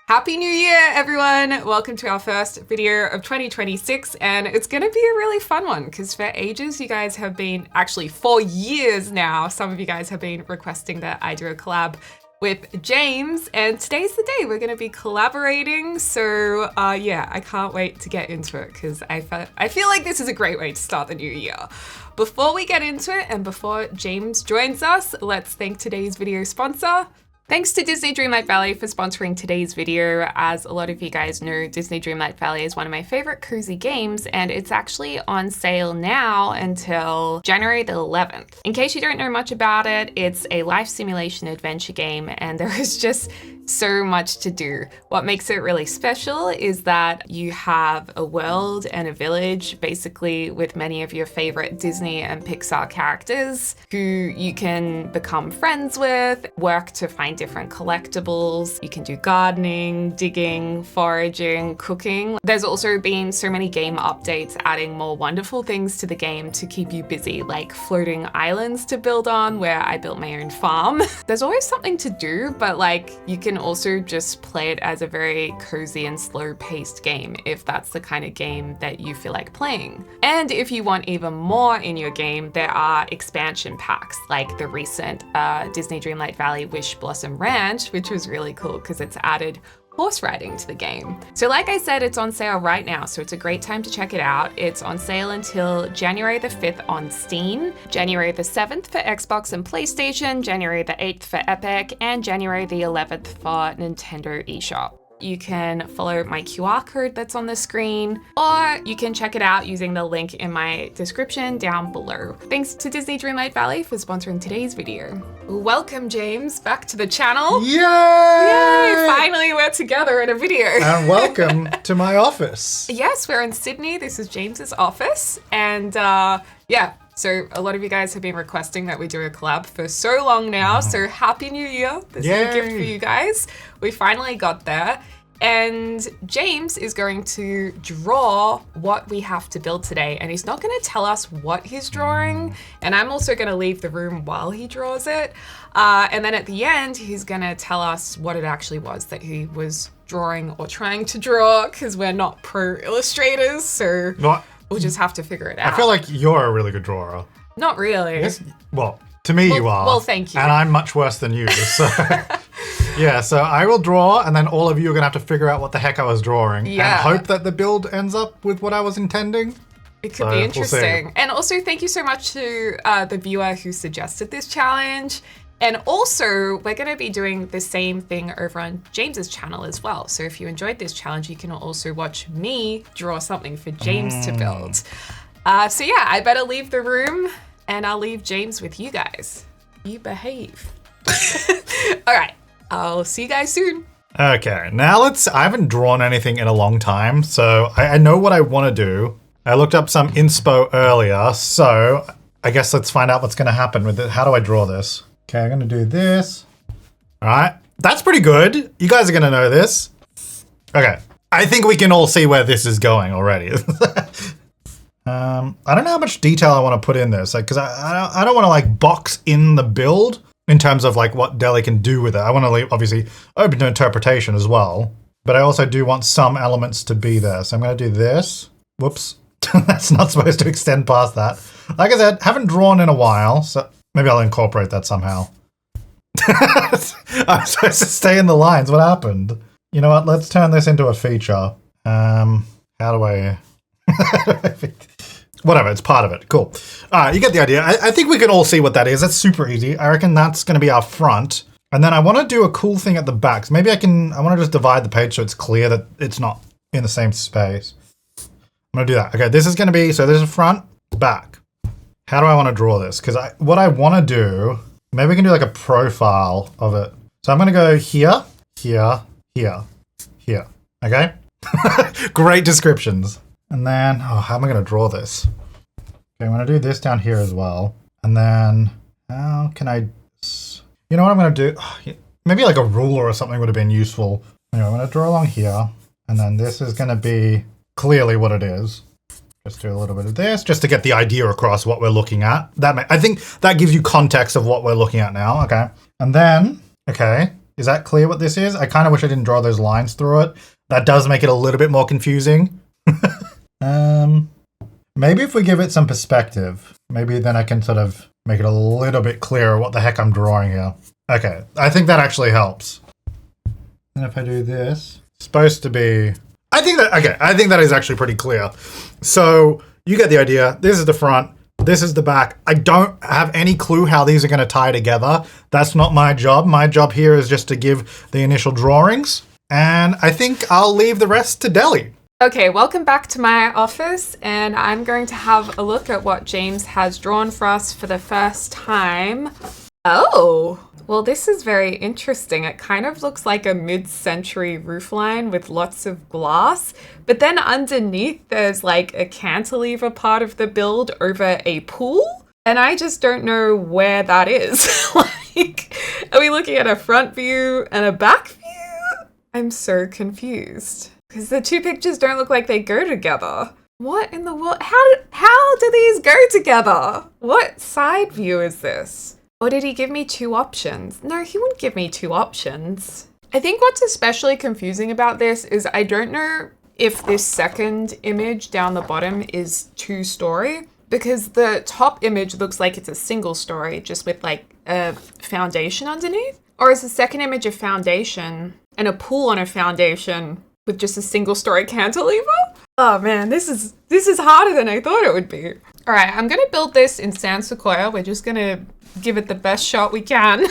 Happy New Year, everyone! Welcome to our first video of 2026, and it's going to be a really fun one because for ages you guys have been, actually for years now, some of you guys have been requesting that I do a collab with James, and today's the day we're going to be collaborating. So yeah, I can't wait to get into it because I feel like this is a great way to start the new year. Before we get into it and before James joins us, let's thank today's video sponsor. Thanks to Disney Dreamlight Valley for sponsoring today's video. As a lot of you guys know, Disney Dreamlight Valley is one of my favorite cozy games, and it's actually on sale now until January the 11th. In case you don't know much about it, it's a life simulation adventure game, and there is just so much to do. What makes it really special is that you have a world and a village, basically with many of your favorite Disney and Pixar characters who you can become friends with, work to find different collectibles. You can do gardening, digging, foraging, cooking. There's also been so many game updates adding more wonderful things to the game to keep you busy, like floating islands to build on, where I built my own farm. There's always something to do, but like you can also just play it as a very cozy and slow-paced game if that's the kind of game that you feel like playing. And if you want even more in your game, there are expansion packs like the recent Disney Dreamlight Valley Wish Blossom Ranch, which was really cool because it's added horse riding to the game. So like I said, it's on sale right now, so it's a great time to check it out. It's on sale until January the 5th on Steam, January the 7th for Xbox and PlayStation, January the 8th for Epic, and January the 11th for Nintendo eShop. You can follow my QR code that's on the screen, or you can check it out using the link in my description down below. Thanks to Disney Dreamlight Valley for sponsoring today's video. Welcome, James, back to the channel. Yay! Yay! Finally, we're together in a video. And welcome to my office. Yes, we're in Sydney. This is James's office. And yeah, so a lot of you guys have been requesting that we do a collab for so long now. So Happy New Year. This is a gift for you guys. We finally got there. And James is going to draw what we have to build today. And he's not going to tell us what he's drawing. And I'm also going to leave the room while he draws it. And then at the end, he's going to tell us what it actually was that he was drawing or trying to draw, because we're not pro illustrators. So we'll just have to figure it out. I feel like you're a really good drawer. Not really. Yes. Well, to me you are. Well, thank you. And I'm much worse than you. So yeah, so I will draw, and then all of you are going to have to figure out what the heck I was drawing. Yeah. And hope that the build ends up with what I was intending. It could be interesting. And also thank you so much to the viewer who suggested this challenge. And also, we're going to be doing the same thing over on James's channel as well. So if you enjoyed this challenge, you can also watch me draw something for James to build. So yeah, I better leave the room, and I'll leave James with you guys. You behave. All right, I'll see you guys soon. Okay, now I haven't drawn anything in a long time, so I know what I want to do. I looked up some inspo earlier, so I guess let's find out what's going to happen with it. How do I draw this? Okay, I'm going to do this. All right, that's pretty good. You guys are going to know this. Okay, I think we can all see where this is going already. I don't know how much detail I want to put in this, because I don't want to like box in the build in terms of like what Deli can do with it. I want to leave obviously open to interpretation as well, but I also do want some elements to be there. So I'm going to do this. Whoops, that's not supposed to extend past that. Like I said, haven't drawn in a while, so maybe I'll incorporate that somehow. I'm supposed to stay in the lines. What happened? You know what? Let's turn this into a feature. How do I? Whatever, it's part of it. Cool. All right, you get the idea. I think we can all see what that is. That's super easy. I reckon that's going to be our front. And then I want to do a cool thing at the back. So maybe I want to just divide the page so it's clear that it's not in the same space. I'm going to do that. Okay, this is going to be, so there's a front, back. How do I want to draw this? Because what I want to do, maybe we can do like a profile of it. So I'm going to go here, here, here, here. Okay? Great descriptions. And then, how am I going to draw this? Okay, I'm going to do this down here as well. And then, how can I, you know what I'm going to do? Maybe like a ruler or something would have been useful. Anyway, I'm going to draw along here. And then this is going to be clearly what it is. Just do a little bit of this, just to get the idea across what we're looking at. I think that gives you context of what we're looking at now, okay? And then, okay, Is that clear what this is? I kind of wish I didn't draw those lines through it. That does make it a little bit more confusing. Maybe if we give it some perspective, maybe then I can sort of make it a little bit clearer what the heck I'm drawing here. Okay, I think that actually helps. And if I do this, it's supposed to be... I think that is actually pretty clear. So you get the idea. This is the front. This is the back. I don't have any clue how these are going to tie together. That's not my job. My job here is just to give the initial drawings. And I think I'll leave the rest to Deli. Okay, welcome back to my office, and I'm going to have a look at what James has drawn for us for the first time. Oh, well, this is very interesting. It kind of looks like a mid-century roofline with lots of glass, but then underneath there's like a cantilever part of the build over a pool, and I just don't know where that is. Like, are we looking at a front view and a back view? I'm so confused. Because the two pictures don't look like they go together. What in the world? How do these go together? What side view is this? Or did he give me two options? No, he wouldn't give me two options. I think what's especially confusing about this is I don't know if this second image down the bottom is two-story, because the top image looks like it's a single story just with like a foundation underneath. Or is the second image a foundation and a pool on a foundation with just a single story cantilever? Oh man, this is harder than I thought it would be. All right, I'm gonna build this in Sand Sequoia. We're just gonna give it the best shot we can.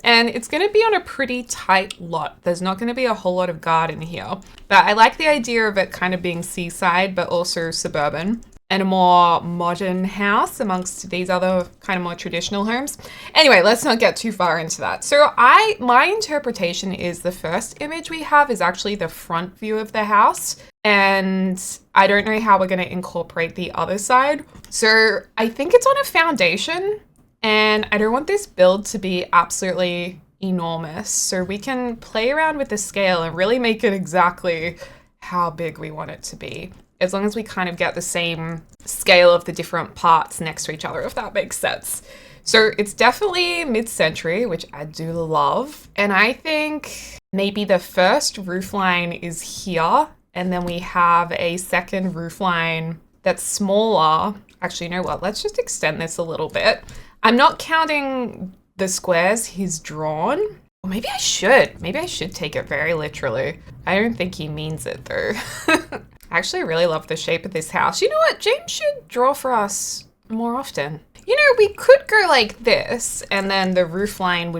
And it's gonna be on a pretty tight lot. There's not gonna be a whole lot of garden here. But I like the idea of it kind of being seaside, but also suburban, and a more modern house amongst these other kind of more traditional homes. Anyway, let's not get too far into that. So my interpretation is the first image we have is actually the front view of the house. And I don't know how we're gonna incorporate the other side. So I think it's on a foundation, and I don't want this build to be absolutely enormous. So we can play around with the scale and really make it exactly how big we want it to be, as long as we kind of get the same scale of the different parts next to each other, if that makes sense. So it's definitely mid-century, which I do love. And I think maybe the first roofline is here, and then we have a second roofline that's smaller. Actually, you know what? Let's just extend this a little bit. I'm not counting the squares he's drawn. Or maybe I should. Maybe I should take it very literally. I don't think he means it though. I actually really love the shape of this house. You know what? James should draw for us more often. You know, we could go like this, and then the roofline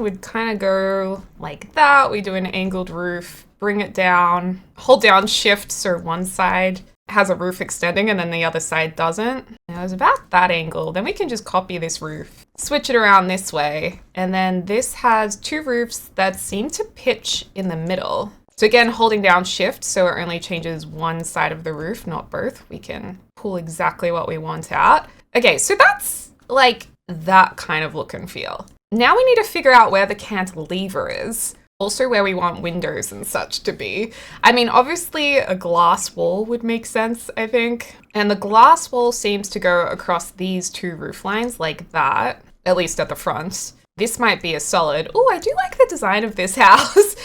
would kind of go like that. We do an angled roof, bring it down, hold down shift so one side has a roof extending and then the other side doesn't. And it was about that angle. Then we can just copy this roof, switch it around this way, and then this has two roofs that seem to pitch in the middle. So again, holding down shift so it only changes one side of the roof, not both. We can pull exactly what we want out. Okay, so that's like that kind of look and feel. Now we need to figure out where the cantilever is. Also where we want windows and such to be. I mean, obviously a glass wall would make sense, I think. And the glass wall seems to go across these two roof lines like that, at least at the front. This might be a solid. Oh, I do like the design of this house.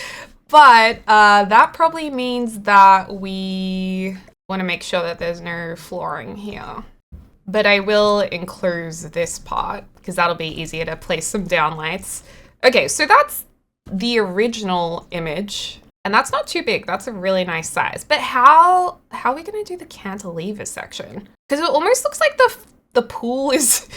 But that probably means that we want to make sure that there's no flooring here. But I will enclose this part because that'll be easier to place some downlights. Okay, so that's the original image, and that's not too big. That's a really nice size. But how are we going to do the cantilever section? Because it almost looks like the pool is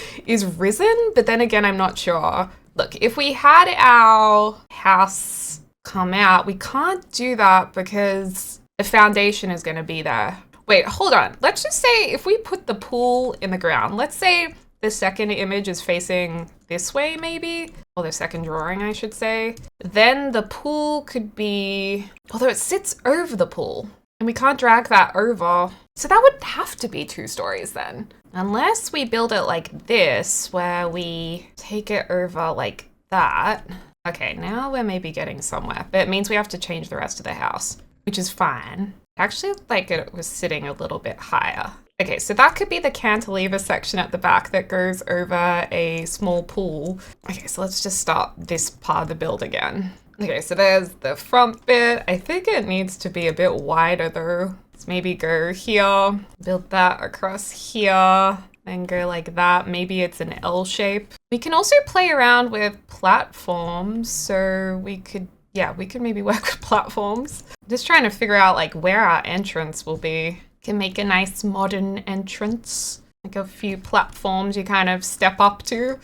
risen, but then again, I'm not sure. Look, if we had our house come out, we can't do that because the foundation is going to be there. Wait, hold on. Let's just say if we put the pool in the ground, let's say the second image is facing this way maybe, or the second drawing I should say, then the pool could be, although it sits over the pool and we can't drag that over. So that would have to be 2 stories then. Unless we build it like this, where we take it over like that. Okay, now we're maybe getting somewhere, but it means we have to change the rest of the house, which is fine. Actually, like it was sitting a little bit higher. Okay, so that could be the cantilever section at the back that goes over a small pool. Okay, so let's just start this part of the build again. Okay, so there's the front bit. I think it needs to be a bit wider though. Let's maybe go here, build that across here, then go like that. Maybe it's an L shape. We can also play around with platforms, so we could maybe work with platforms. Just trying to figure out like where our entrance will be. Can make a nice modern entrance. Like a few platforms you kind of step up to.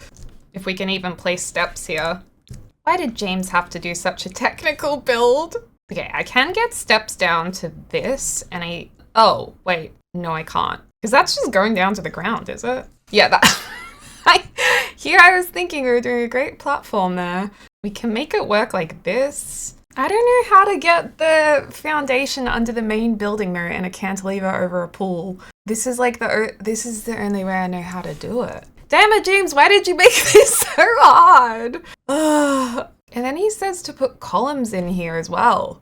If we can even place steps here. Why did James have to do such a technical build? Okay, I can get steps down to this and oh, wait, no I can't. Because that's just going down to the ground, is it? Yeah, that, I was thinking we were doing a great platform there. We can make it work like this. I don't know how to get the foundation under the main building though and a cantilever over a pool. This is like this is the only way I know how to do it. Damn it, James, why did you make this so hard? Ugh. And then he says to put columns in here as well,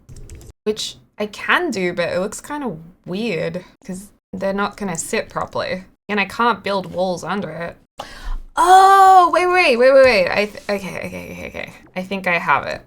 which I can do, but it looks kind of weird because they're not gonna sit properly. And I can't build walls under it. Oh, wait. Okay. I think I have it.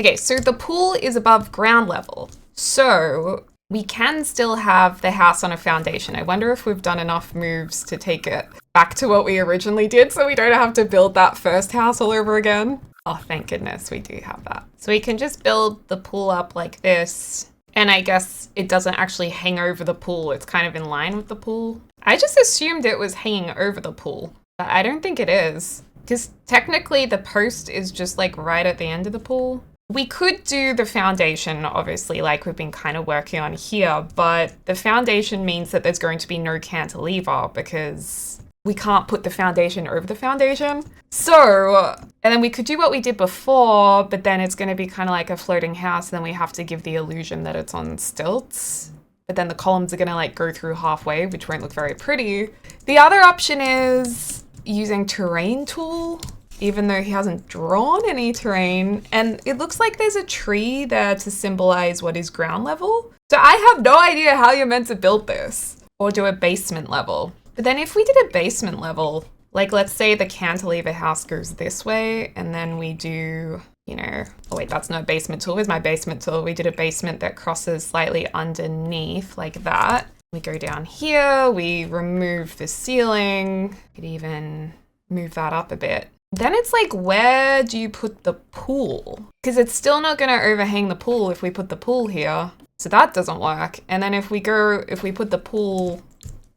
Okay, so the pool is above ground level. So we can still have the house on a foundation. I wonder if we've done enough moves to take it back to what we originally did so we don't have to build that first house all over again. Oh, thank goodness we do have that. So we can just build the pool up like this. And I guess it doesn't actually hang over the pool. It's kind of in line with the pool. I just assumed it was hanging over the pool, but I don't think it is. Because technically the post is just like right at the end of the pool. We could do the foundation, obviously, like we've been kind of working on here, but the foundation means that there's going to be no cantilever because we can't put the foundation over the foundation. So, and then we could do what we did before, but then it's going to be kind of like a floating house. And then we have to give the illusion that it's on stilts. But then the columns are going to like go through halfway, which won't look very pretty. The other option is using terrain tool, even though he hasn't drawn any terrain. And it looks like there's a tree there to symbolize what is ground level. So I have no idea how you're meant to build this or do a basement level. But then if we did a basement level, like let's say the cantilever house goes this way and then we do, oh wait, that's no basement tool. Where's my basement tool? We did a basement that crosses slightly underneath like that. We go down here, we remove the ceiling, could even move that up a bit. Then it's like, where do you put the pool? Because it's still not going to overhang the pool if we put the pool here. So that doesn't work. And then if we put the pool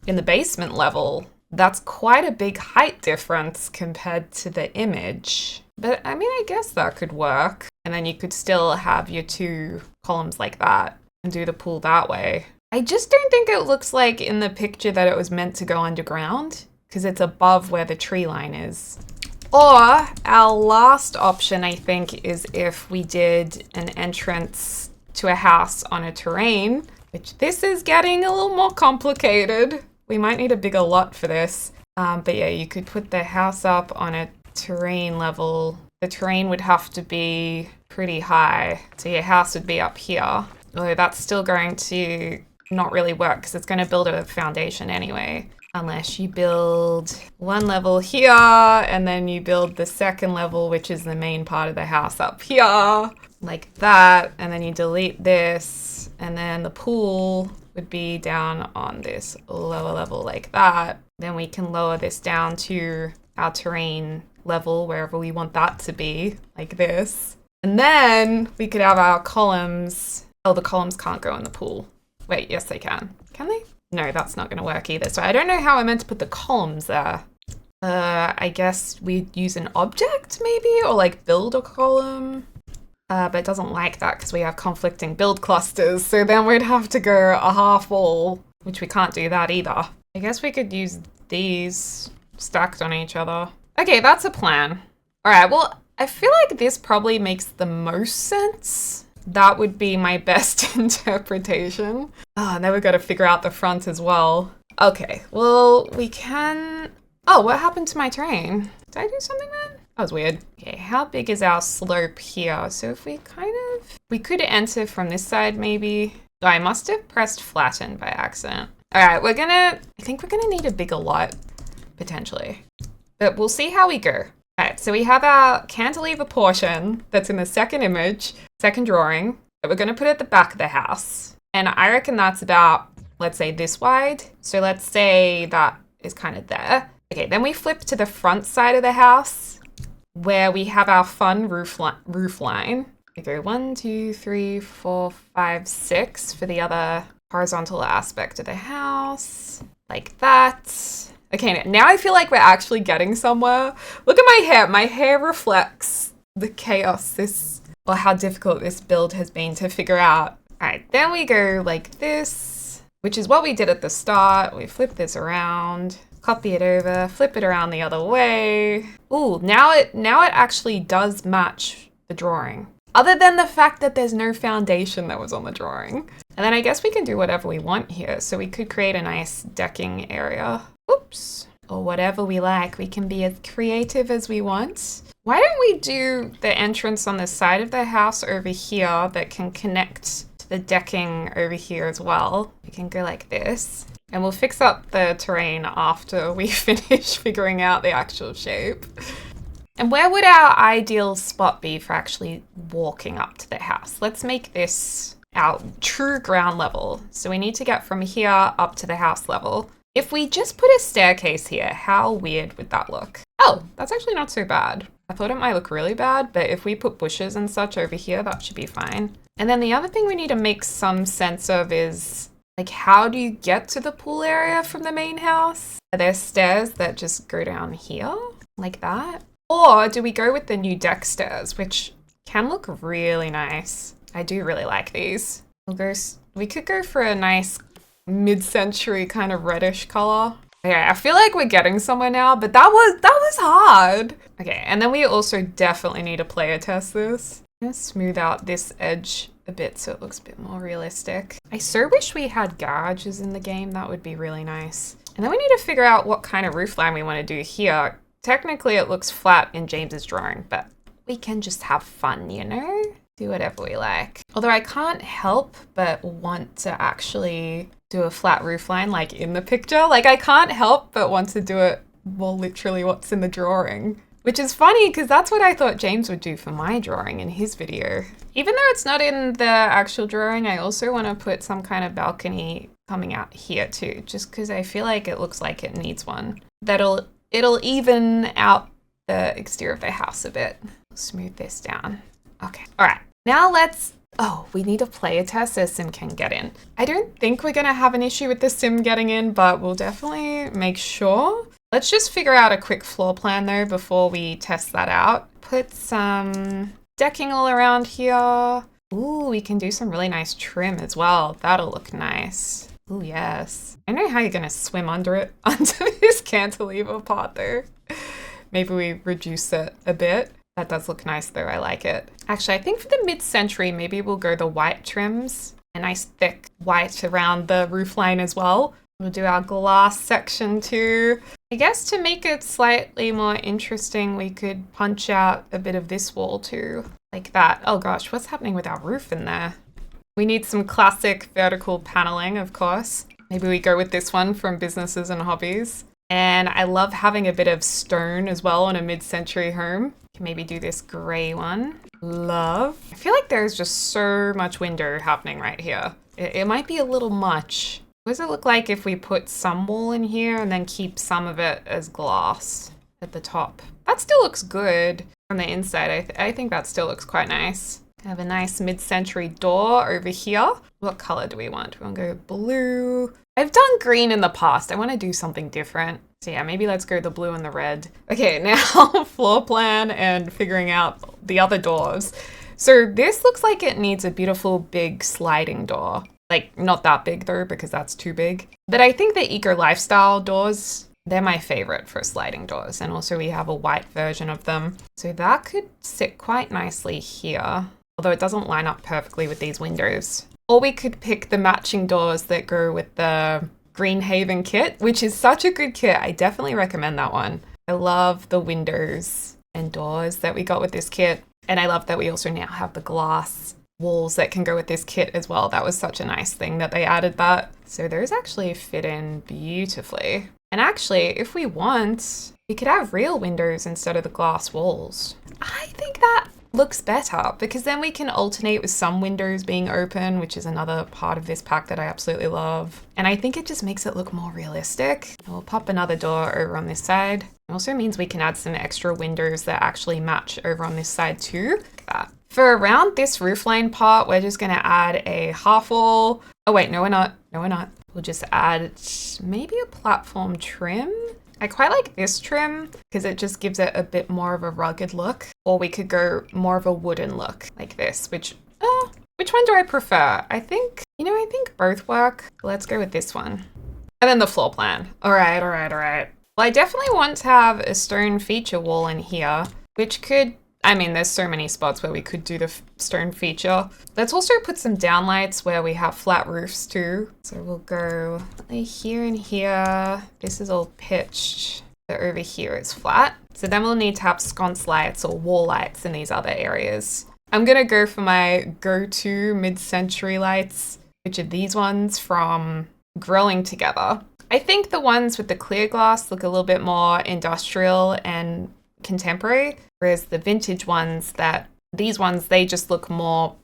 in the basement level, that's quite a big height difference compared to the image. But I mean, I guess that could work. And then you could still have your two columns like that and do the pool that way. I just don't think it looks like in the picture that it was meant to go underground because it's above where the tree line is. Or our last option, I think, is if we did an entrance to a house on a terrain, which this is getting a little more complicated. We might need a bigger lot for this. But yeah, you could put the house up on a terrain level. The terrain would have to be pretty high. So your house would be up here. Although that's still going to not really work because it's going to build a foundation anyway. Unless you build one level here and then you build the second level, which is the main part of the house up here, like that. And then you delete this and then the pool would be down on this lower level like that. Then we can lower this down to our terrain level, wherever we want that to be, like this. And then we could have our columns. Oh, the columns can't go in the pool. Wait, yes they can. Can they? No, that's not going to work either. So I don't know how I'm meant to put the columns there. I guess we'd use an object maybe, or like build a column. But it doesn't like that because we have conflicting build clusters. So then we'd have to go a half wall, which we can't do that either. I guess we could use these stacked on each other. Okay, that's a plan. All right, well, I feel like this probably makes the most sense. That would be my best interpretation. Oh, and then we've got to figure out the front as well. Okay, well, we can... Oh, what happened to my terrain? Did I do something then? That was weird. Okay, how big is our slope here? So if we we could enter from this side maybe. Oh, I must have pressed flatten by accident. All right, I think we're gonna need a bigger lot, potentially. But we'll see how we go. All right, so we have our cantilever portion that's in the second image, second drawing, that we're gonna put at the back of the house. And I reckon that's about, let's say, this wide. So let's say that is kind of there. Okay, then we flip to the front side of the house where we have our fun roof line. We go 1, 2, 3, 4, 5, 6 for the other horizontal aspect of the house, like that. Okay, now I feel like we're actually getting somewhere. Look at my hair. My hair reflects the chaos or how difficult this build has been to figure out. All right, then we go like this, which is what we did at the start. We flip this around, copy it over, flip it around the other way. Ooh, now it actually does match the drawing. Other than the fact that there's no foundation that was on the drawing. And then I guess we can do whatever we want here. So we could create a nice decking area. Oops. Or whatever we like. We can be as creative as we want. Why don't we do the entrance on the side of the house over here that can connect to the decking over here as well? We can go like this. And we'll fix up the terrain after we finish figuring out the actual shape. And where would our ideal spot be for actually walking up to the house? Let's make this our true ground level. So we need to get from here up to the house level. If we just put a staircase here, how weird would that look? Oh, that's actually not so bad. I thought it might look really bad, but if we put bushes and such over here, that should be fine. And then the other thing we need to make some sense of is, like, how do you get to the pool area from the main house? Are there stairs that just go down here, like that? Or do we go with the new deck stairs, which can look really nice? I do really like these. We could go for a nice mid-century kind of reddish color. Okay, I feel like we're getting somewhere now, but that was hard. Okay, and then we also definitely need to player test this. I'm gonna smooth out this edge a bit so it looks a bit more realistic. I so wish we had garages in the game. That would be really nice. And then we need to figure out what kind of roofline we want to do here. Technically, it looks flat in James's drawing, but we can just have fun, you know? Do whatever we like. Although I can't help but want to actually do a flat roofline like in the picture. Like, I can't help but want to do it more literally what's in the drawing. Which is funny because that's what I thought James would do for my drawing in his video. Even though it's not in the actual drawing, I also want to put some kind of balcony coming out here too, just because I feel like it looks like it needs one. It'll even out the exterior of the house a bit. Smooth this down. Okay. All right. Now we need a player test so Sim can get in. I don't think we're going to have an issue with the Sim getting in, but we'll definitely make sure. Let's just figure out a quick floor plan though before we test that out. Put some decking all around here. Ooh, we can do some really nice trim as well. That'll look nice. Ooh, yes. I know how you're going to swim under this cantilever part though. Maybe we reduce it a bit. That does look nice though, I like it. Actually, I think for the mid-century, maybe we'll go the white trims. A nice thick white around the roofline as well. We'll do our glass section too. I guess to make it slightly more interesting, we could punch out a bit of this wall too, like that. Oh gosh, what's happening with our roof in there? We need some classic vertical paneling, of course. Maybe we go with this one from Businesses and Hobbies. And I love having a bit of stone as well on a mid-century home. Can maybe do this gray one. Love. I feel like there's just so much window happening right here. It might be a little much. What does it look like if we put some wall in here and then keep some of it as glass at the top? That still looks good from the inside. I think that still looks quite nice. I have a nice mid-century door over here. What color do we want? We want to go blue. I've done green in the past. I want to do something different. So yeah, maybe let's go the blue and the red. Okay, now floor plan and figuring out the other doors. So this looks like it needs a beautiful big sliding door. Like, not that big though, because that's too big. But I think the eco lifestyle doors, they're my favorite for sliding doors. And also we have a white version of them. So that could sit quite nicely here, although it doesn't line up perfectly with these windows. Or we could pick the matching doors that go with the Greenhaven kit, which is such a good kit. I definitely recommend that one. I love the windows and doors that we got with this kit. And I love that we also now have the glass walls that can go with this kit as well. That was such a nice thing that they added that. So those actually fit in beautifully. And actually, if we want, we could have real windows instead of the glass walls. I think that looks better because then we can alternate with some windows being open, which is another part of this pack that I absolutely love. And I think it just makes it look more realistic. We'll pop another door over on this side. It also means we can add some extra windows that actually match over on this side too. Like that. For around this roofline part, we're just gonna add a half wall. Oh wait, no we're not. No we're not. We'll just add maybe a platform trim. I quite like this trim because it just gives it a bit more of a rugged look. Or we could go more of a wooden look like this, which one do I prefer? I think both work. Let's go with this one. And then the floor plan. All right. Well, I definitely want to have a stone feature wall in here, which could, there's so many spots where we could do the stone feature. Let's also put some downlights where we have flat roofs too. So we'll go here and here. This is all pitched. So over here is flat. So then we'll need to have sconce lights or wall lights in these other areas. I'm gonna go for my go-to mid-century lights, which are these ones from Growing Together. I think the ones with the clear glass look a little bit more industrial and contemporary, whereas the vintage ones, these ones, they just look more,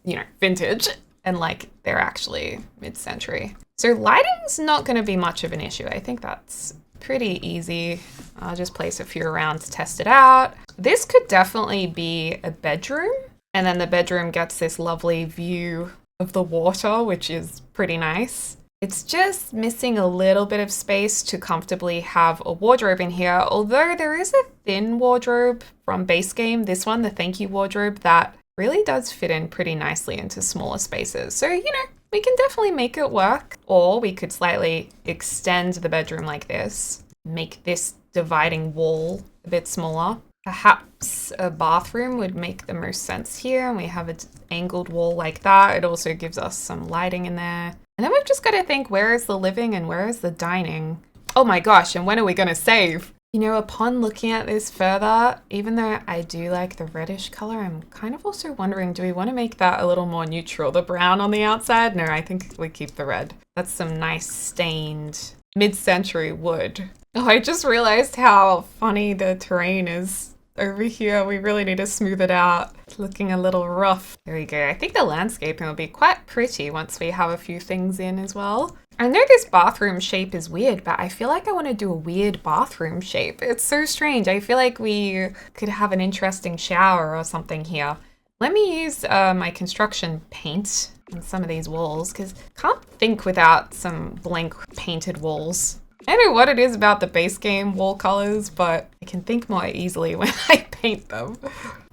vintage and like they're actually mid-century. So lighting's not going to be much of an issue. I think that's pretty easy. I'll just place a few around to test it out. This could definitely be a bedroom, and then the bedroom gets this lovely view of the water, which is pretty nice. It's just missing a little bit of space to comfortably have a wardrobe in here, although there is a thin wardrobe from base game, this one, the thank you wardrobe, that really does fit in pretty nicely into smaller spaces. So, we can definitely make it work, or we could slightly extend the bedroom like this, make this dividing wall a bit smaller. Perhaps a bathroom would make the most sense here, and we have an angled wall like that. It also gives us some lighting in there. And then we've just got to think, where is the living and where is the dining? Oh my gosh, and when are we going to save? Upon looking at this further, even though I do like the reddish color, I'm kind of also wondering, do we want to make that a little more neutral? The brown on the outside? No, I think we keep the red. That's some nice stained mid-century wood. Oh, I just realized how funny the terrain is over here. We really need to smooth it out. It's looking a little rough. There we go. I think the landscaping will be quite pretty once we have a few things in as well. I know this bathroom shape is weird, but I feel like I want to do a weird bathroom shape. It's so strange. I feel like we could have an interesting shower or something here. Let me use my construction paint on some of these walls, because I can't think without some blank painted walls. I don't know what it is about the base game wall colors, but I can think more easily when I paint them.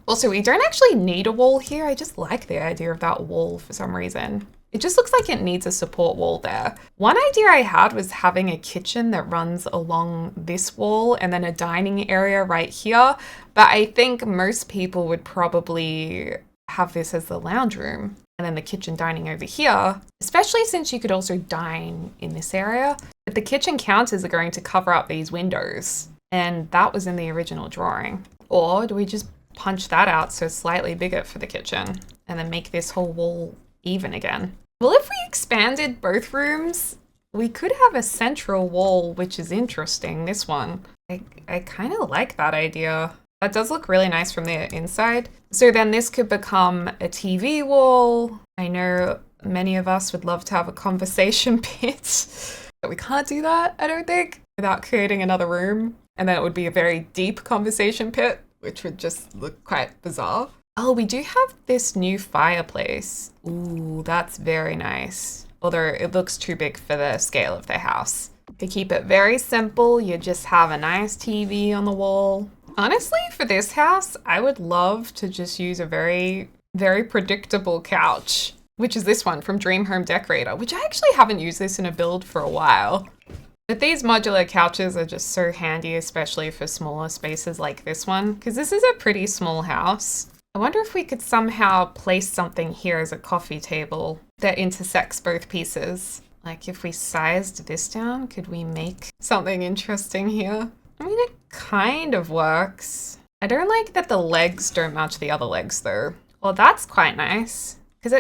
Also, we don't actually need a wall here. I just like the idea of that wall for some reason. It just looks like it needs a support wall there. One idea I had was having a kitchen that runs along this wall and then a dining area right here. But I think most people would probably have this as the lounge room and then the kitchen dining over here, especially since you could also dine in this area. But the kitchen counters are going to cover up these windows, and that was in the original drawing. Or do we just punch that out so slightly bigger for the kitchen and then make this whole wall even again? Well, if we expanded both rooms, we could have a central wall, which is interesting, this one. I kind of like that idea. That does look really nice from the inside. So then this could become a TV wall. I know many of us would love to have a conversation pit, but we can't do that, I don't think, without creating another room. And then it would be a very deep conversation pit, which would just look quite bizarre. Oh, we do have this new fireplace. Ooh, that's very nice. Although it looks too big for the scale of the house. To keep it very simple, you just have a nice TV on the wall. Honestly, for this house, I would love to just use a very, very predictable couch, which is this one from Dream Home Decorator, which I actually haven't used this in a build for a while. But these modular couches are just so handy, especially for smaller spaces like this one, because this is a pretty small house. I wonder if we could somehow place something here as a coffee table that intersects both pieces. Like if we sized this down, could we make something interesting here? I mean, it kind of works. I don't like that the legs don't match the other legs though. Well, that's quite nice. because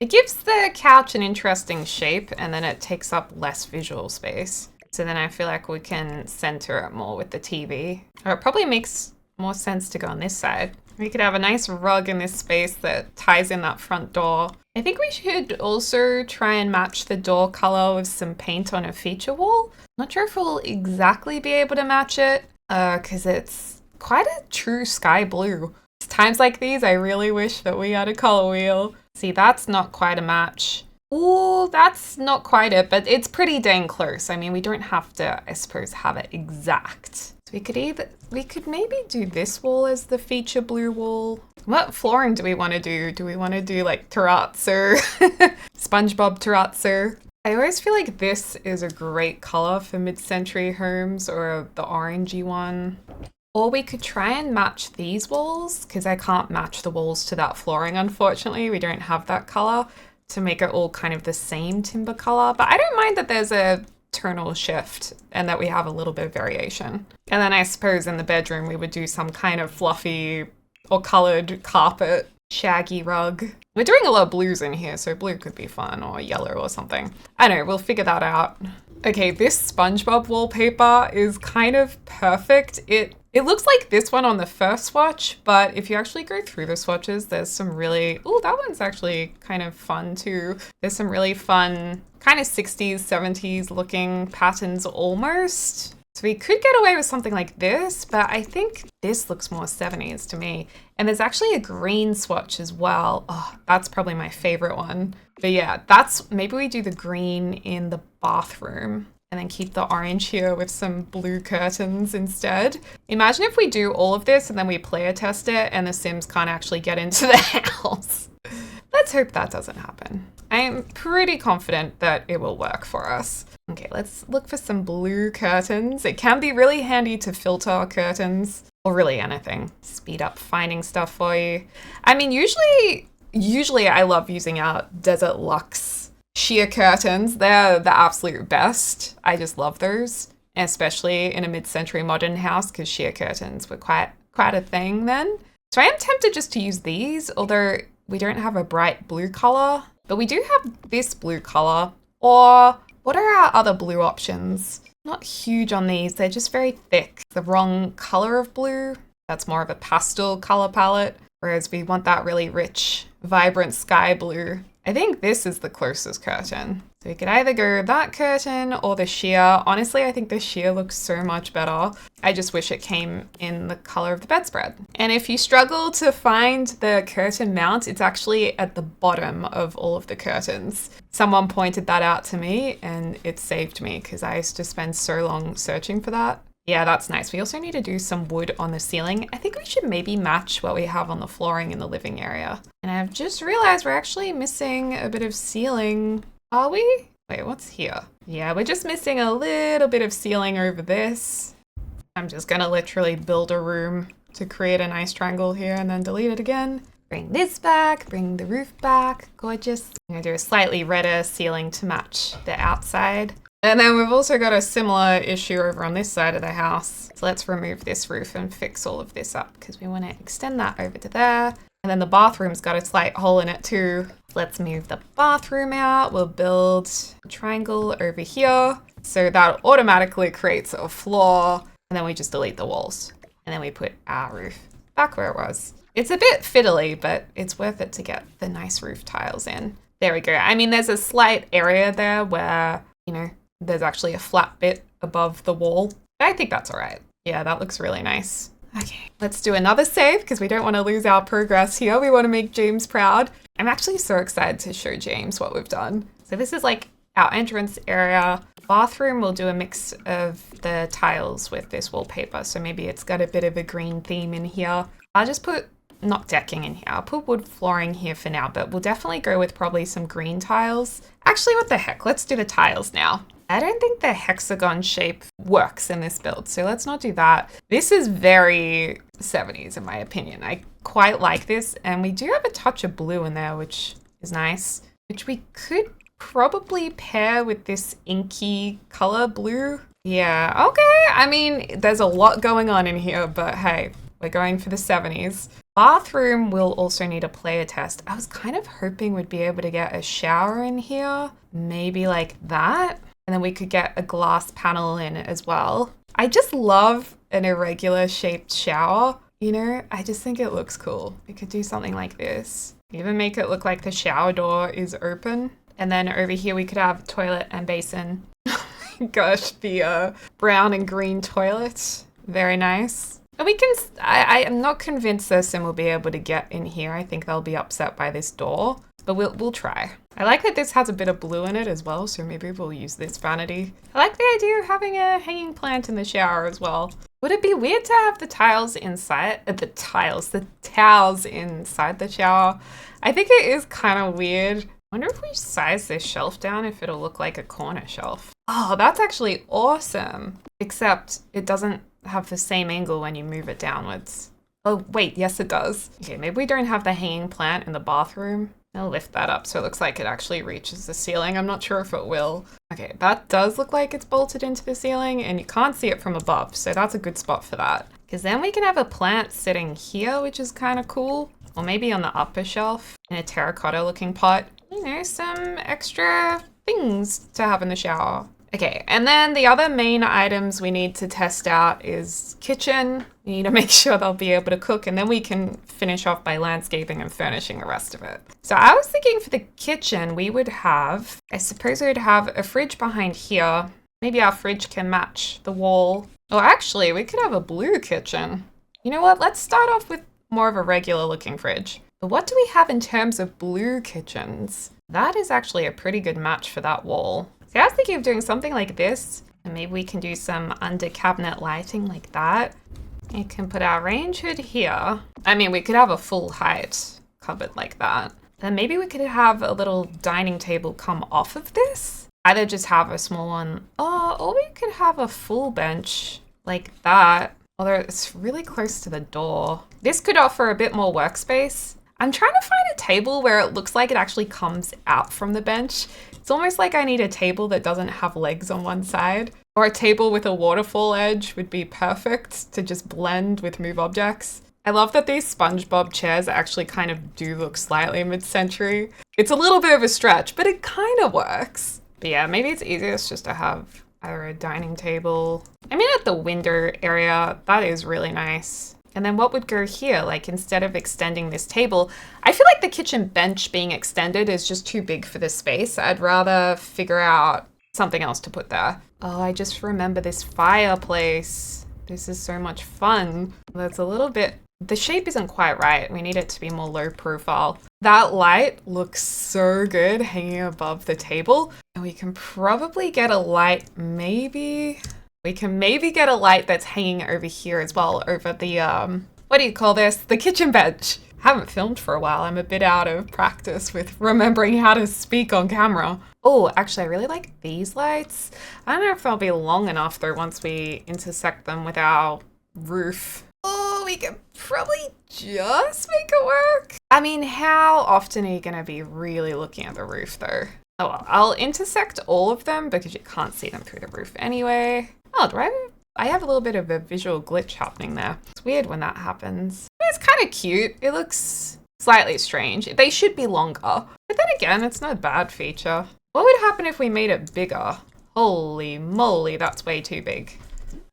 it gives the couch an interesting shape and then it takes up less visual space. So then I feel like we can center it more with the TV. Or it probably makes more sense to go on this side. We could have a nice rug in this space that ties in that front door. I think we should also try and match the door color with some paint on a feature wall. Not sure if we'll exactly be able to match it because it's quite a true sky blue. Times like these, I really wish that we had a color wheel. See, that's not quite a match. Ooh, that's not quite it, but it's pretty dang close. I mean, we don't have to, I suppose, have it exact. So we could maybe do this wall as the feature blue wall. What flooring do we want to do? Do we want to do like terrazzo? SpongeBob terrazzo? I always feel like this is a great color for mid-century homes, or the orangey one. Or we could try and match these walls, because I can't match the walls to that flooring, unfortunately. We don't have that color to make it all kind of the same timber color. But I don't mind that there's a tonal shift and that we have a little bit of variation. And then I suppose in the bedroom we would do some kind of fluffy or colored carpet, shaggy rug. We're doing a lot of blues in here, so blue could be fun, or yellow or something. I don't know, we'll figure that out. Okay, this SpongeBob wallpaper is kind of perfect. It looks like this one on the first swatch, but if you actually go through the swatches, there's some really, oh, that one's actually kind of fun too. There's some really fun kind of 60s, 70s looking patterns almost. So we could get away with something like this, but I think this looks more 70s to me. And there's actually a green swatch as well. Oh, that's probably my favorite one. But yeah, maybe we do the green in the bathroom and then keep the orange here with some blue curtains instead. Imagine if we do all of this and then we player test it and the Sims can't actually get into the house. Let's hope that doesn't happen. I am pretty confident that it will work for us. Okay, let's look for some blue curtains. It can be really handy to filter curtains, or really anything. Speed up finding stuff for you. I mean, usually I love using our Desert Luxe sheer curtains. They're the absolute best. I just love those, especially in a mid-century modern house, because sheer curtains were quite a thing then. So I am tempted just to use these, although we don't have a bright blue color, but we do have this blue color. Or what are our other blue options? Not huge on these, they're just very thick. The wrong color of blue. That's more of a pastel color palette, whereas we want that really rich, vibrant sky blue. I think this is the closest curtain. So we could either go that curtain or the sheer. Honestly, I think the sheer looks so much better. I just wish it came in the color of the bedspread. And if you struggle to find the curtain mount, it's actually at the bottom of all of the curtains. Someone pointed that out to me and it saved me because I used to spend so long searching for that. Yeah, that's nice. We also need to do some wood on the ceiling. I think we should maybe match what we have on the flooring in the living area. And I've just realized we're actually missing a bit of ceiling. Are we? Wait, what's here? Yeah, we're just missing a little bit of ceiling over this. I'm just gonna literally build a room to create a nice triangle here and then delete it again. Bring this back, bring the roof back. Gorgeous. I'm gonna do a slightly redder ceiling to match the outside. And then we've also got a similar issue over on this side of the house. So let's remove this roof and fix all of this up because we want to extend that over to there. And then the bathroom's got a slight hole in it too. Let's move the bathroom out. We'll build a triangle over here. So that automatically creates a floor. And then we just delete the walls. And then we put our roof back where it was. It's a bit fiddly, but it's worth it to get the nice roof tiles in. There we go. I mean, there's a slight area there where, you know, there's actually a flat bit above the wall. I think that's all right. Yeah, that looks really nice. Okay, let's do another save because we don't want to lose our progress here. We want to make James proud. I'm actually so excited to show James what we've done. So this is like our entrance area. Bathroom, we'll do a mix of the tiles with this wallpaper. So maybe it's got a bit of a green theme in here. I'll just put, not decking in here. I'll put wood flooring here for now, but we'll definitely go with probably some green tiles. Actually, what the heck? Let's do the tiles now. I don't think the hexagon shape works in this build, so let's not do that. This is very 70s in my opinion. I quite like this, and we do have a touch of blue in there, which is nice, which we could probably pair with this inky color blue. Yeah, okay. I mean, there's a lot going on in here, but hey, we're going for the 70s. Bathroom will also need a player test. I was kind of hoping we'd be able to get a shower in here, maybe like that. And then we could get a glass panel in as well. I just love an irregular shaped shower. You know, I just think it looks cool. We could do something like this. Even make it look like the shower door is open. And then over here we could have toilet and basin. Gosh, the brown and green toilet. Very nice. And we can, I am not convinced the sim will be able to get in here. I think they'll be upset by this door, but we'll try. I like that this has a bit of blue in it as well, so maybe we'll use this vanity. I like the idea of having a hanging plant in the shower as well. Would it be weird to have the towels inside the shower? I think it is kind of weird. I wonder if we size this shelf down, if it'll look like a corner shelf. Oh, that's actually awesome. Except it doesn't have the same angle when you move it downwards. Oh, wait, yes it does. Okay, maybe we don't have the hanging plant in the bathroom. I'll lift that up so it looks like it actually reaches the ceiling. I'm not sure if it will. Okay, that does look like it's bolted into the ceiling and you can't see it from above, so that's a good spot for that. Because then we can have a plant sitting here, which is kind of cool. Or maybe on the upper shelf in a terracotta looking pot. You know, some extra things to have in the shower. Okay, and then the other main items we need to test out is kitchen. We need to make sure they'll be able to cook, and then we can finish off by landscaping and furnishing the rest of it. So I was thinking for the kitchen, I suppose we would have a fridge behind here. Maybe our fridge can match the wall. Or actually, we could have a blue kitchen. You know what? Let's start off with more of a regular looking fridge. But what do we have in terms of blue kitchens? That is actually a pretty good match for that wall. So I was thinking of doing something like this, and maybe we can do some under cabinet lighting like that. You can put our range hood here. I mean, we could have a full height cupboard like that. Then maybe we could have a little dining table come off of this. Either just have a small one, or we could have a full bench like that. Although it's really close to the door. This could offer a bit more workspace. I'm trying to find a table where it looks like it actually comes out from the bench. It's almost like I need a table that doesn't have legs on one side. Or a table with a waterfall edge would be perfect to just blend with move objects. I love that these SpongeBob chairs actually kind of do look slightly mid-century. It's a little bit of a stretch, but it kind of works. But yeah, maybe it's easiest just to have either a dining table. I mean, at the window area, that is really nice. And then what would go here? Like, instead of extending this table, I feel like the kitchen bench being extended is just too big for this space. I'd rather figure out something else to put there. Oh, I just remember this fireplace. This is so much fun. That's a little bit, the shape isn't quite right. We need it to be more low profile. That light looks so good hanging above the table. And we can probably get a light, we can maybe get a light that's hanging over here as well, over the, what do you call this? The kitchen bench. I haven't filmed for a while. I'm a bit out of practice with remembering how to speak on camera. Oh, actually, I really like these lights. I don't know if they'll be long enough though once we intersect them with our roof. Oh, we can probably just make it work. I mean, how often are you going to be really looking at the roof though? Oh, well, I'll intersect all of them because you can't see them through the roof anyway. Oh, I have a little bit of a visual glitch happening there. It's weird when that happens. It's kind of cute. It looks slightly strange. They should be longer. But then again, it's not a bad feature. What would happen if we made it bigger? Holy moly, that's way too big.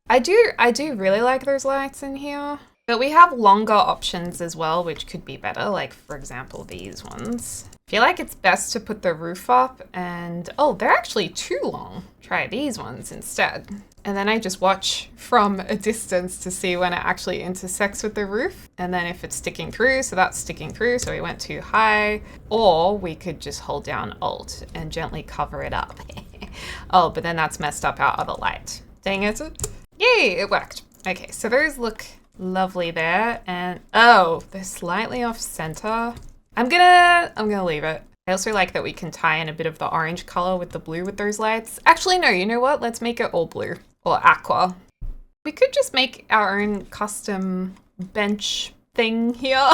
I do really like those lights in here. But we have longer options as well, which could be better. Like, for example, these ones. I feel like it's best to put the roof up and, oh, they're actually too long. Try these ones instead. And then I just watch from a distance to see when it actually intersects with the roof. And then if it's sticking through, so that's sticking through, so we went too high. Or we could just hold down Alt and gently cover it up. Oh, but then that's messed up our other light. Dang it. Yay, it worked. Okay, so those look lovely there. And, oh, they're slightly off center. I'm gonna leave it. I also like that we can tie in a bit of the orange color with the blue with those lights. Actually, no, you know what? Let's make it all blue or aqua. We could just make our own custom bench thing here.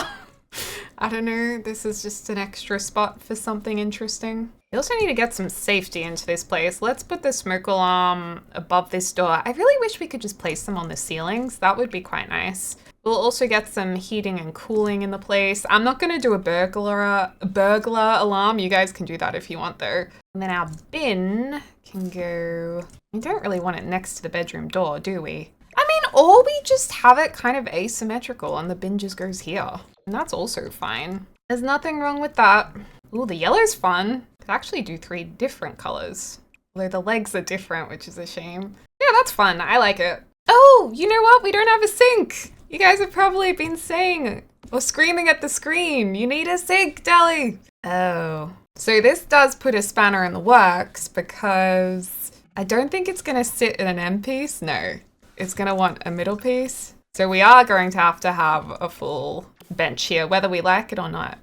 I don't know. This is just an extra spot for something interesting. We also need to get some safety into this place. Let's put the smoke alarm above this door. I really wish we could just place them on the ceilings. That would be quite nice. We'll also get some heating and cooling in the place. I'm not going to do a burglar alarm. You guys can do that if you want though. And then our bin can go, we don't really want it next to the bedroom door, do we? I mean, or we just have it kind of asymmetrical and the bin just goes here. And that's also fine. There's nothing wrong with that. Ooh, the yellow's fun. Could actually do 3 different colors. Although the legs are different, which is a shame. Yeah, that's fun. I like it. Oh, you know what? We don't have a sink. You guys have probably been saying or screaming at the screen, you need a sink, Deli. Oh. So this does put a spanner in the works because I don't think it's going to sit in an end piece. No, it's going to want a middle piece. So we are going to have a full bench here, whether we like it or not.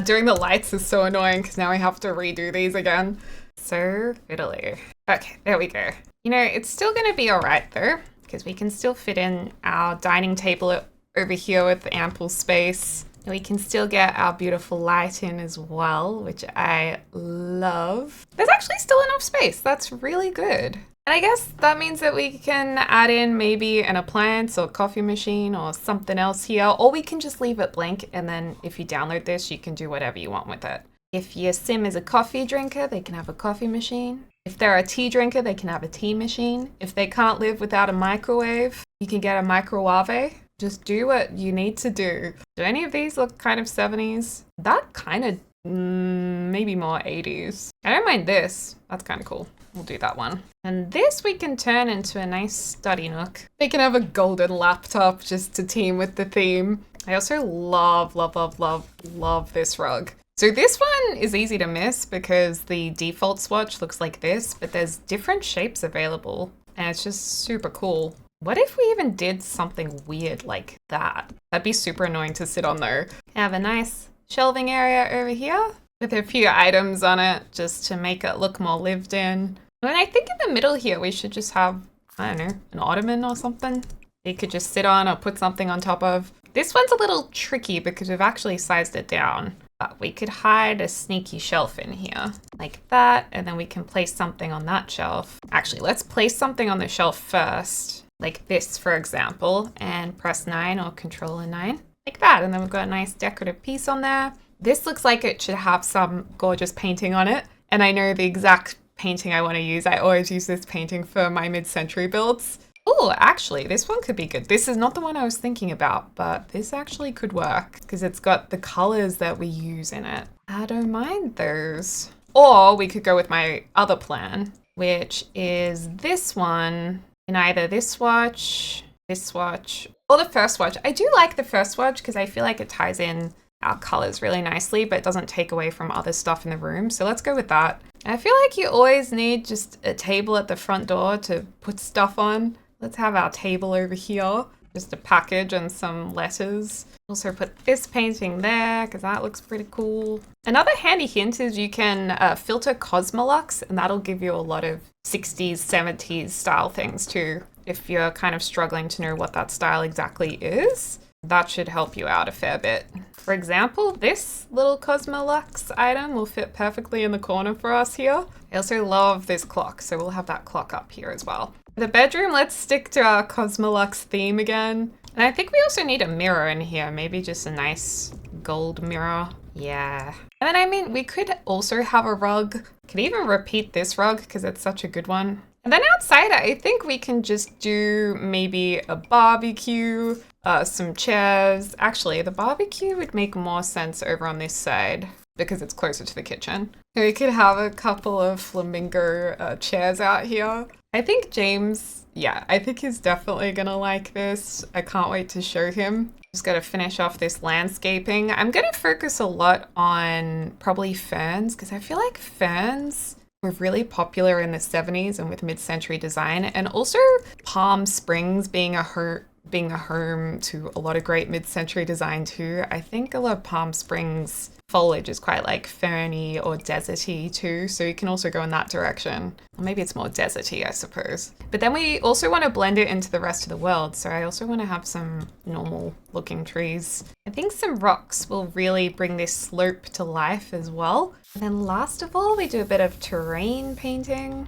Doing the lights is so annoying because now we have to redo these again. So fiddly. Okay, there we go. You know, it's still going to be all right though, because we can still fit in our dining table over here with ample space. And we can still get our beautiful light in as well, which I love. There's actually still enough space. That's really good. And I guess that means that we can add in maybe an appliance or coffee machine or something else here, or we can just leave it blank. And then if you download this, you can do whatever you want with it. If your sim is a coffee drinker, they can have a coffee machine. If they're a tea drinker, they can have a tea machine. If they can't live without a microwave, you can get a microwave. Just do what you need to do. Do any of these look kind of 70s? That kind of maybe more 80s. I don't mind this. That's kind of cool. We'll do that one. And this we can turn into a nice study nook. They can have a golden laptop just to team with the theme. I also love, love, love, love, love this rug. So this one is easy to miss because the default swatch looks like this, but there's different shapes available and it's just super cool. What if we even did something weird like that? That'd be super annoying to sit on though. Have a nice shelving area over here with a few items on it just to make it look more lived in. And I think in the middle here we should just have, I don't know, an ottoman or something you could just sit on or put something on top of. This one's a little tricky because we've actually sized it down. But we could hide a sneaky shelf in here like that, and then we can place something on that shelf. Actually, let's place something on the shelf first, like this, for example, and press 9 or Control and 9, like that. And then we've got a nice decorative piece on there. This looks like it should have some gorgeous painting on it. And I know the exact painting I want to use. I always use this painting for my mid-century builds. Oh, actually, this one could be good. This is not the one I was thinking about, but this actually could work because it's got the colors that we use in it. I don't mind those. Or we could go with my other plan, which is this one in either this swatch, or the first swatch. I do like the first swatch because I feel like it ties in our colors really nicely, but it doesn't take away from other stuff in the room. So let's go with that. I feel like you always need just a table at the front door to put stuff on. Let's have our table over here, just a package and some letters. Also put this painting there because that looks pretty cool. Another handy hint is you can filter Cosmolux and that'll give you a lot of 60s, 70s style things too. If you're kind of struggling to know what that style exactly is, that should help you out a fair bit. For example, this little Cosmolux item will fit perfectly in the corner for us here. I also love this clock, so we'll have that clock up here as well. The bedroom, let's stick to our Cosmolux theme again. And I think we also need a mirror in here, maybe just a nice gold mirror. Yeah. And then, I mean, we could also have a rug. Could even repeat this rug because it's such a good one. And then outside, I think we can just do maybe a barbecue, some chairs. Actually, the barbecue would make more sense over on this side because it's closer to the kitchen. We could have a couple of flamingo chairs out here. I think James, yeah, I think he's definitely gonna like this. I can't wait to show him. Just gotta finish off this landscaping. I'm gonna focus a lot on probably ferns because I feel like ferns were really popular in the 70s and with mid-century design, and also Palm Springs being a home to a lot of great mid-century design too. I think a lot of Palm Springs foliage is quite like ferny or deserty too, so you can also go in that direction. Or maybe it's more deserty, I suppose. But then we also want to blend it into the rest of the world, so I also want to have some normal looking trees. I think some rocks will really bring this slope to life as well. And then last of all, we do a bit of terrain painting.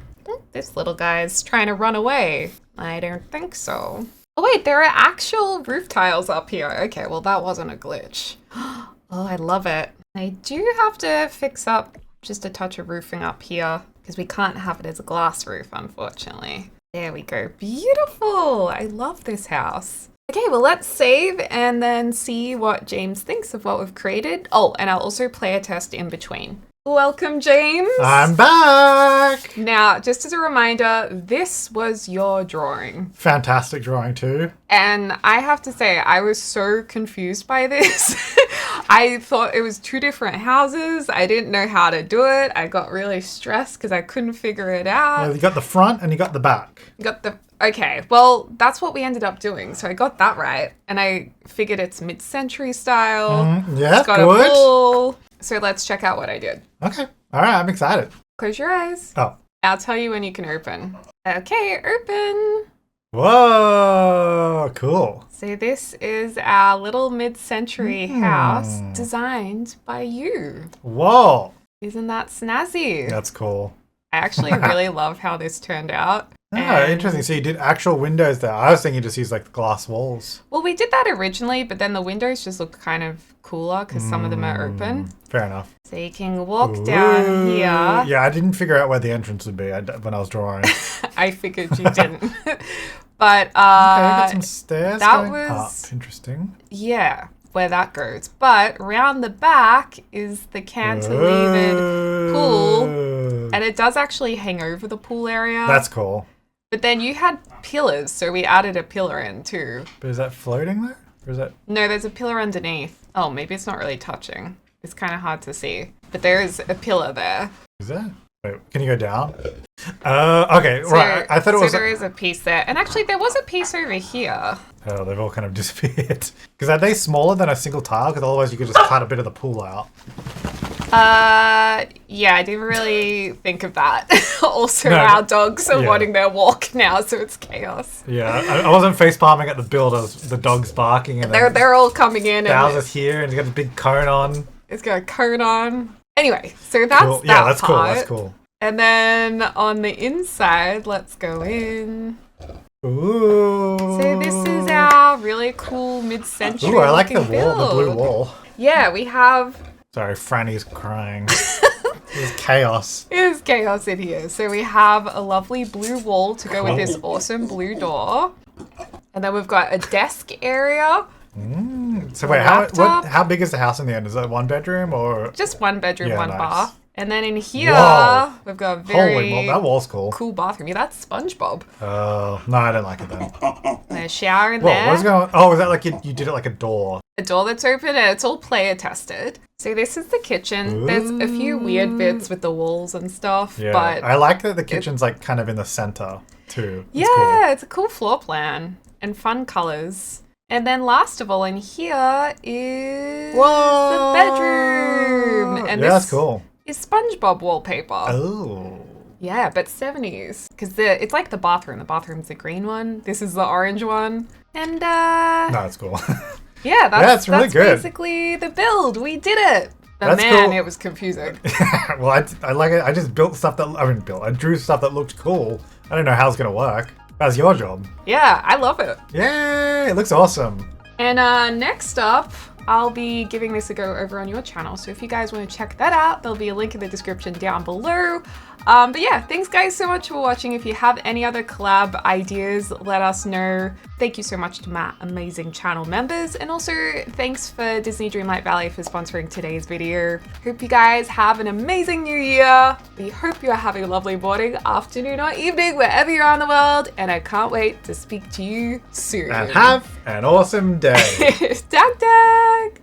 This little guy's trying to run away. I don't think so. Oh wait, there are actual roof tiles up here. Okay, well that wasn't a glitch. Oh, I love it. I do have to fix up just a touch of roofing up here because we can't have it as a glass roof, unfortunately. There we go. Beautiful. I love this house. Okay, well, let's save and then see what James thinks of what we've created. Oh, and I'll also play a test in between. Welcome, James. I'm back. Now, just as a reminder, this was your drawing. Fantastic drawing too. And I have to say, I was so confused by this. I thought it was two different houses. I didn't know how to do it. I got really stressed because I couldn't figure it out. Yeah, you got the front and you got the back. Okay, well, that's what we ended up doing. So I got that right. And I figured it's mid-century style. Yeah, it's got good. a pool. So let's check out what I did. Okay. All right, I'm excited. Close your eyes. Oh. I'll tell you when you can open. Okay, open. Whoa, cool. So this is our little mid-century house designed by you. Whoa. Isn't that snazzy? That's cool. I actually really love how this turned out. Oh, interesting. So you did actual windows there. I was thinking you just used like the glass walls. Well, we did that originally, but then the windows just look kind of cooler because some of them are open. Fair enough. So you can walk down here. Yeah, I didn't figure out where the entrance would be when I was drawing. I figured you didn't. But Okay, got some stairs that going was up. Interesting. Yeah, where that goes. But around the back is the cantilevered pool, and it does actually hang over the pool area. That's cool. But then you had pillars, so we added a pillar in too. But is that floating there? Or is that... No, there's a pillar underneath. Oh, maybe it's not really touching. It's kind of hard to see. But there is a pillar there. Is that? Wait, can you go down? Okay, So, right. I thought it was... So there is a piece there. And actually, there was a piece over here. Oh, they've all kind of disappeared. Because are they smaller than a single tile? Because otherwise you could just cut a bit of the pool out. Yeah, I didn't really think of that. Also, No, our dogs are yeah. wanting their walk now, so it's chaos. Yeah, I wasn't face palming at the build. I was the dogs barking and They're all coming in, and Bowser's here and he's got a big cone on. it's got a cone on. Anyway, so that's Cool. that Yeah, that's cool. part. That's cool. And then on the inside, let's go in. Ooh. So this is our really cool mid-century. Ooh, I like the looking wall, the blue build. wall. Yeah, we have. Sorry, Franny's crying. There's chaos. There's chaos in here. So we have a lovely blue wall to go with this awesome blue door. And then we've got a desk area. So wait, Laptop. how big is the house in the end? Is that one bedroom or? Just one bedroom, Yeah, one nice. bath. And then in here, Whoa. we've got a very Holy moly, that wall's cool. cool bathroom. Yeah, that's SpongeBob. Oh, no, I don't like it then. There's a shower in Whoa, there. what's going on? Oh, is that like you did it like a door? A door that's open and it's all player tested. So this is the kitchen. There's a few weird bits with the walls and stuff, Yeah, but I like that the kitchen's like kind of in the center too. It's yeah, it's a cool floor plan and fun colors. And then last of all in here is Whoa! the bedroom. And Yeah, this that's cool. is SpongeBob wallpaper. Oh. Yeah, but 70s. Because it's like the bathroom. The bathroom's the green one. This is the orange one. And No, it's cool. yeah, it's really that's good. basically the build. We did it. But That's man, cool. it was confusing. Well, I like it. I just built stuff that I drew stuff that looked cool. I don't know how it's gonna work. That's your job. Yeah, I love it. Yay! It looks awesome. And next up, I'll be giving this a go over on your channel. So if you guys want to check that out, there'll be a link in the description down below. But yeah, thanks guys so much for watching. If you have any other collab ideas, let us know. Thank you so much to my amazing channel members. And also thanks for Disney Dreamlight Valley for sponsoring today's video. Hope you guys have an amazing new year. We hope you're having a lovely morning, afternoon, or evening, wherever you're on the world. And I can't wait to speak to you soon. And have an awesome day. Dag dag!